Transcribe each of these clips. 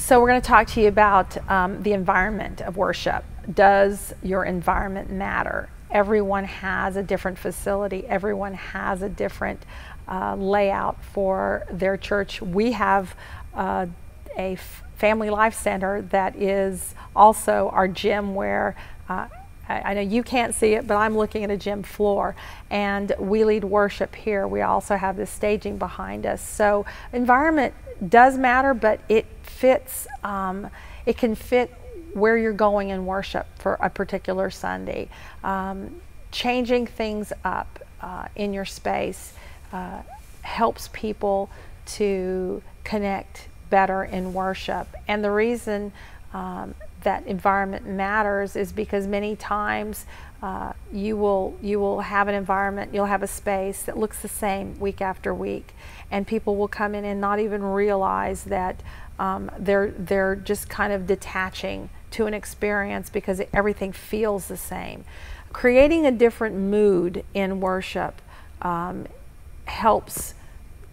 So we're going to talk to you about the environment of worship. Does your environment matter? Everyone has a different facility. Everyone has a different layout for their church. We have a family life center that is also our gym where I know you can't see it, but I'm looking at a gym floor, and we lead worship here. We also have the staging behind us. So environment does matter, but it fits, it can fit where you're going in worship for a particular Sunday. Changing things up in your space helps people to connect better in worship. And the reason that environment matters is because many times you will have an environment, you'll have a space that looks the same week after week, and people will come in and not even realize that they're just kind of detaching to an experience because everything feels the same. Creating a different mood in worship helps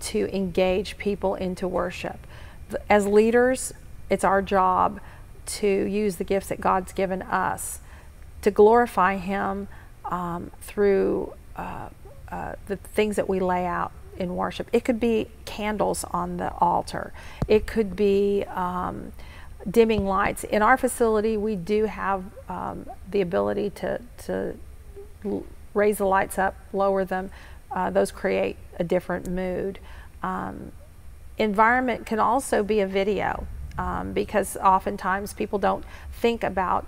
to engage people into worship. As leaders, it's our job to use the gifts that God's given us to glorify Him through the things that we lay out in worship. It could be candles on the altar. It could be dimming lights. In our facility, we do have the ability to raise the lights up, lower them. Those create a different mood. Environment can also be a video. Because oftentimes people don't think about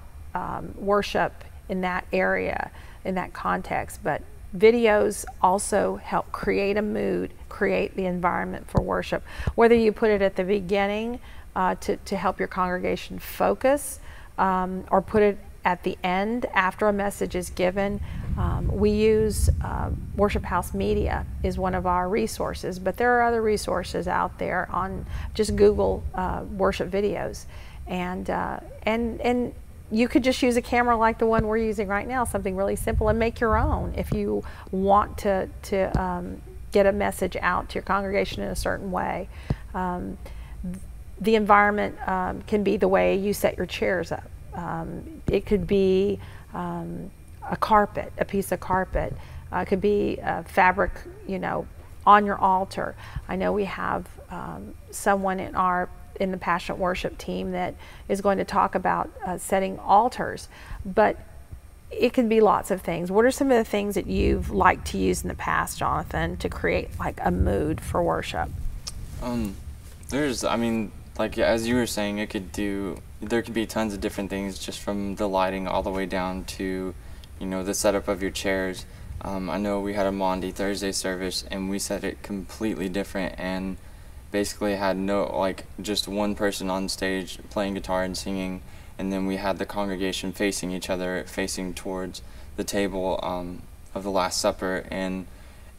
worship in that area, in that context, but videos also help create a mood, create the environment for worship. Whether you put it at the beginning to help your congregation focus, or put it at the end after a message is given. We use Worship House Media is one of our resources, but there are other resources out there on just Google worship videos, and you could just use a camera like the one we're using right now, something really simple, and make your own if you want to get a message out to your congregation in a certain way. The environment can be the way you set your chairs up. It could be a carpet, a piece of carpet. It could be fabric, you know, on your altar. I know we have someone in the Passionate Worship team that is going to talk about setting altars, but it could be lots of things. What are some of the things that you've liked to use in the past, Jonathan, to create like a mood for worship? I mean, like as you were saying, there could be tons of different things, just from the lighting all the way down to, you know, the setup of your chairs. I know we had a Maundy Thursday service, and we set it completely different, and basically had just one person on stage playing guitar and singing, and then we had the congregation facing each other, facing towards the table of the Last Supper, and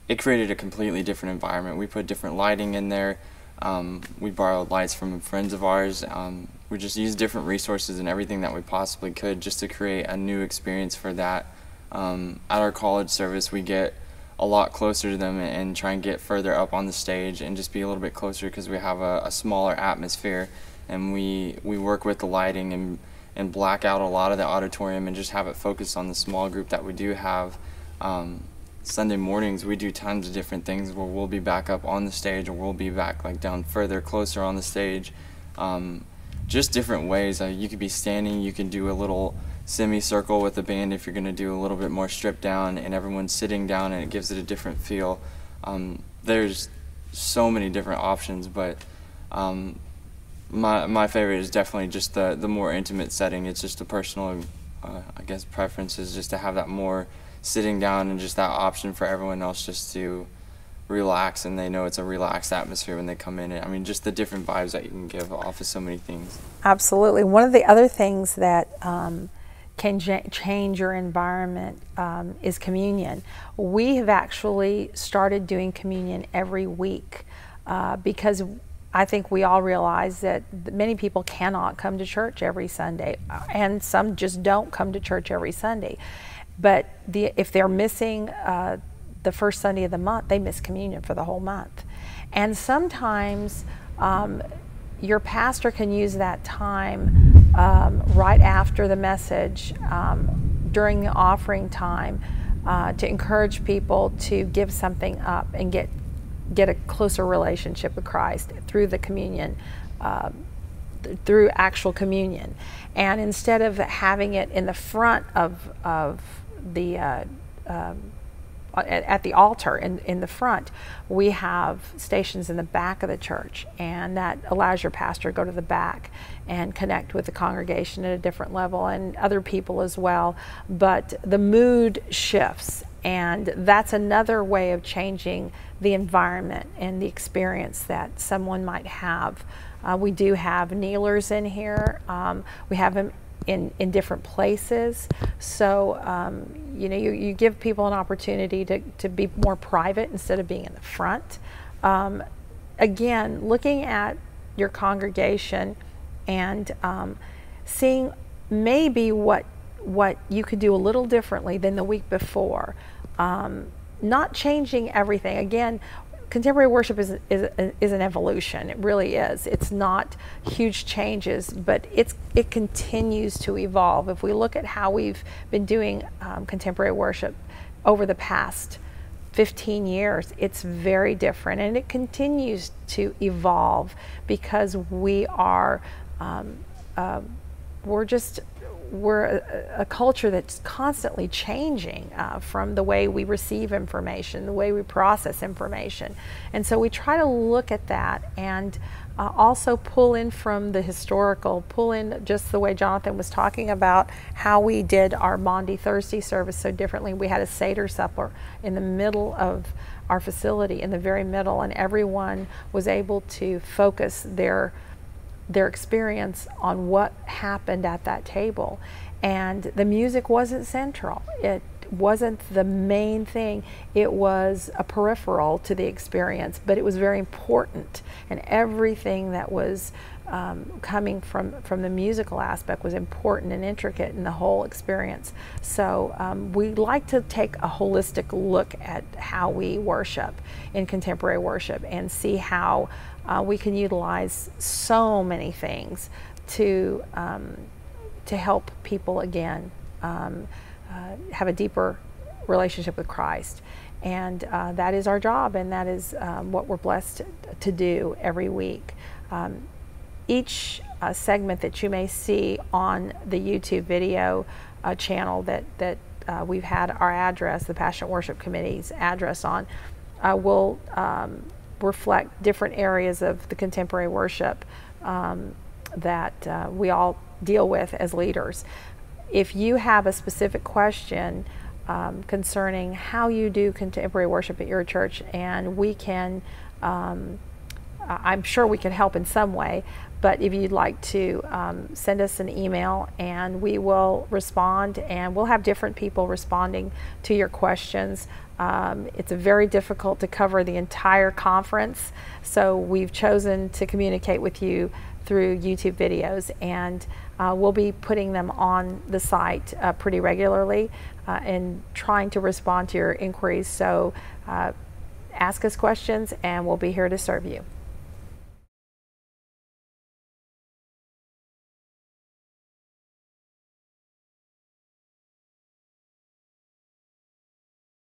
it created a completely different environment. We put different lighting in there. We borrowed lights from friends of ours. We just used different resources and everything that we possibly could just to create a new experience for that. At our college service, we get a lot closer to them and try and get further up on the stage and just be a little bit closer because we have a smaller atmosphere, and we work with the lighting and black out a lot of the auditorium and just have it focused on the small group that we do have. Sunday mornings we do tons of different things where we'll be back up on the stage, or we'll be back like down further closer on the stage. Just different ways. You could be standing, you can do a little semicircle with the band if you're going to do a little bit more stripped down, and everyone's sitting down, and it gives it a different feel. There's so many different options, but my favorite is definitely just the more intimate setting. It's just a personal I guess preference is just to have that more sitting down, and just that option for everyone else just to relax, and they know it's a relaxed atmosphere when they come in. I mean, just the different vibes that you can give off of so many things. Absolutely. One of the other things that can change your environment is communion. We have actually started doing communion every week because I think we all realize that many people cannot come to church every Sunday, and some just don't come to church every Sunday. But if they're missing the first Sunday of the month, they miss communion for the whole month. And sometimes your pastor can use that time right after the message, during the offering time, to encourage people to give something up and get a closer relationship with Christ through the communion, through actual communion. And instead of having it in the front of the at the altar in the front, we have stations in the back of the church, and that allows your pastor to go to the back and connect with the congregation at a different level, and other people as well. But the mood shifts, and that's another way of changing the environment and the experience that someone might have. We do have kneelers in here. We have them in different places. So, you know, you give people an opportunity to be more private instead of being in the front. Again, looking at your congregation and seeing maybe what you could do a little differently than the week before. Not changing everything. Again, contemporary worship is an evolution. It really is. It's not huge changes, but it continues to evolve. If we look at how we've been doing contemporary worship over the past 15 years, it's very different, and it continues to evolve because we are we're a culture that's constantly changing from the way we receive information, the way we process information. And so we try to look at that and also pull in from the historical, pull in just the way Jonathan was talking about how we did our Maundy Thursday service so differently. We had a Seder supper in the middle of our facility, in the very middle, and everyone was able to focus their experience on what happened at that table. And the music wasn't central. It wasn't the main thing. It was a peripheral to the experience, but it was very important. And everything that was coming from the musical aspect was important and intricate in the whole experience. So we like to take a holistic look at how we worship in contemporary worship and see how we can utilize so many things to help people again have a deeper relationship with Christ. And that is our job, and that is what we're blessed to do every week. Each segment that you may see on the YouTube video channel that we've had our address, the Passionate Worship Committee's address on, will reflect different areas of the contemporary worship that we all deal with as leaders. If you have a specific question concerning how you do contemporary worship at your church, and we can, I'm sure we can help in some way, but if you'd like to send us an email, and we will respond, and we'll have different people responding to your questions. It's very difficult to cover the entire conference, so we've chosen to communicate with you through YouTube videos, and we'll be putting them on the site pretty regularly and trying to respond to your inquiries. So ask us questions, and we'll be here to serve you.